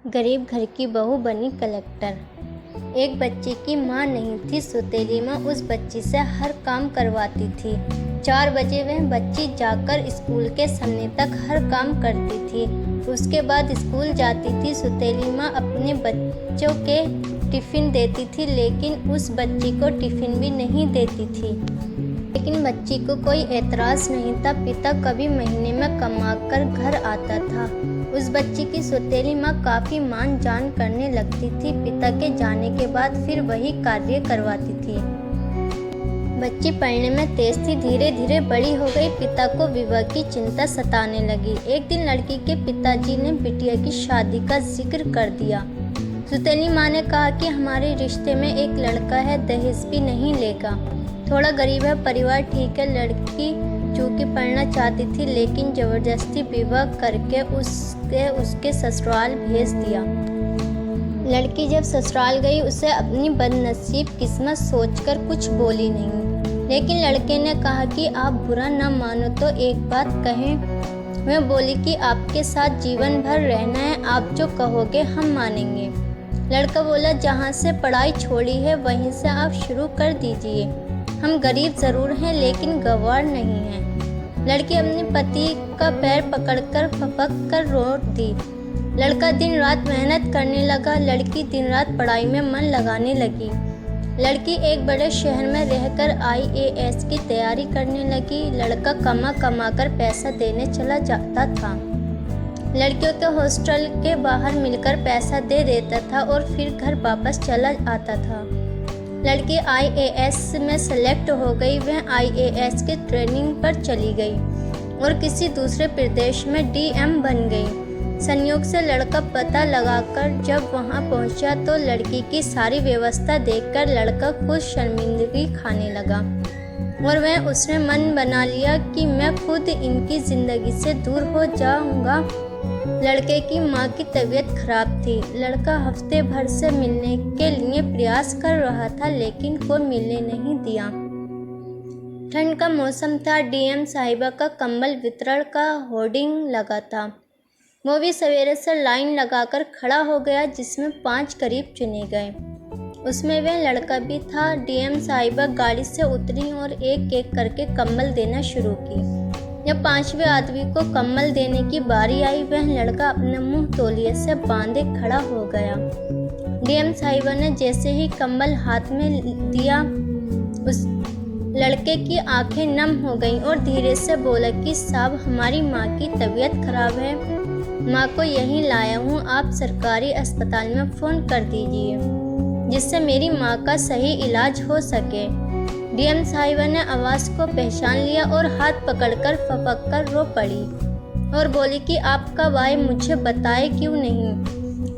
गरीब घर की बहू बनी कलेक्टर। एक बच्चे की माँ नहीं थी। सौतेली माँ उस बच्ची से हर काम करवाती थी। 4 बजे वह बच्ची जाकर स्कूल के सामने तक हर काम करती थी। उसके बाद स्कूल जाती थी। सौतेली माँ अपने बच्चों के टिफ़िन देती थी, लेकिन उस बच्ची को टिफ़िन भी नहीं देती थी। लेकिन बच्ची को कोई एतराज़ नहीं था। पिता कभी महीने में कमाकर घर आता था। उस बच्ची की सौतेली माँ काफ़ी मान जान करने लगती थी। पिता के जाने के बाद फिर वही कार्य करवाती थी। बच्ची पढ़ने में तेज थी। धीरे धीरे बड़ी हो गई। पिता को विवाह की चिंता सताने लगी। एक दिन लड़की के पिताजी ने बिटिया की शादी का जिक्र कर दिया। सौतेली माँ ने कहा कि हमारे रिश्ते में एक लड़का है, दहेज भी नहीं लेगा। थोड़ा गरीब है परिवार, ठीक है। लड़की चूँकि पढ़ना चाहती थी, लेकिन ज़बरदस्ती विवाह करके उसके ससुराल भेज दिया। लड़की जब ससुराल गई, उसे अपनी बदनसीब किस्मत सोचकर कुछ बोली नहीं। लेकिन लड़के ने कहा कि आप बुरा न मानो तो एक बात कहें। वह बोली कि आपके साथ जीवन भर रहना है, आप जो कहोगे हम मानेंगे। लड़का बोला, जहाँ से पढ़ाई छोड़ी है वहीं से आप शुरू कर दीजिए। हम गरीब ज़रूर हैं, लेकिन गंवार नहीं हैं। लड़की अपने पति का पैर पकड़कर फपक कर रो दी। लड़का दिन रात मेहनत करने लगा। लड़की दिन रात पढ़ाई में मन लगाने लगी। लड़की एक बड़े शहर में रहकर IAS की तैयारी करने लगी। लड़का कमा कर पैसा देने चला जाता था। लड़कियों के हॉस्टल के बाहर मिलकर पैसा दे देता था और फिर घर वापस चला आता था। लड़की IAS में सेलेक्ट हो गई। वह IAS की ट्रेनिंग पर चली गई और किसी दूसरे प्रदेश में DM बन गई। संयोग से लड़का पता लगाकर जब वहां पहुंचा तो लड़की की सारी व्यवस्था देखकर लड़का खुद शर्मिंदगी खाने लगा और उसने मन बना लिया कि मैं खुद इनकी ज़िंदगी से दूर हो जाऊंगा। लड़के की माँ की तबीयत खराब थी। लड़का हफ्ते भर से मिलने के लिए प्रयास कर रहा था, लेकिन कोई मिलने नहीं दिया। ठंड का मौसम था। DM साहिबा का कंबल वितरण का होर्डिंग लगा था। वो भी सवेरे से लाइन लगाकर खड़ा हो गया, जिसमें 5 करीब चुने गए। उसमें वह लड़का भी था। DM साहिबा गाड़ी से उतरी और एक एक करके कंबल देना शुरू की। जब 5वें आदमी को कंबल देने की बारी आई, वह लड़का अपने मुंह तौलिए से बांधे खड़ा हो गया। DM साहिबा ने जैसे ही कंबल हाथ में दिया, उस लड़के की आंखें नम हो गईं और धीरे से बोला कि साहब, हमारी माँ की तबीयत खराब है, माँ को यहीं लाया हूँ। आप सरकारी अस्पताल में फ़ोन कर दीजिए जिससे मेरी माँ का सही इलाज हो सके। DM साहिबा ने आवाज़ को पहचान लिया और हाथ पकड़कर फपक कर रो पड़ी और बोली कि आपका भाई मुझे बताए क्यों नहीं?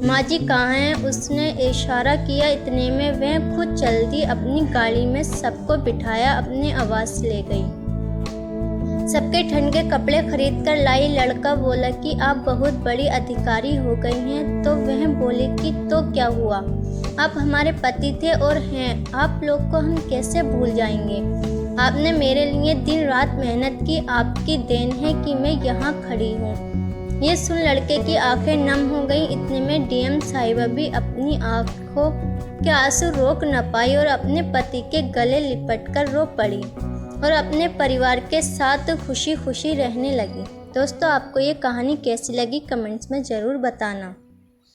माँ जी कहाँ हैं? उसने इशारा किया। इतने में वह खुद चल दी। अपनी गाड़ी में सबको बिठाया, अपने आवास ले गई। सबके ठंड के कपड़े खरीद कर लाई। लड़का बोला कि आप बहुत बड़ी अधिकारी हो गई हैं। तो वह बोली कि तो क्या हुआ, आप हमारे पति थे और हैं। आप लोग को हम कैसे भूल जाएंगे? आपने मेरे लिए दिन रात मेहनत की। आपकी देन है कि मैं यहाँ खड़ी हूँ। ये सुन लड़के की आंखें नम हो गईं। इतने में DM साहिबा भी अपनी आंखों के आंसू रोक न पाई और अपने पति के गले लिपटकर रो पड़ी और अपने परिवार के साथ खुशी खुशी रहने लगी। दोस्तों, आपको ये कहानी कैसी लगी कमेंट्स में ज़रूर बताना।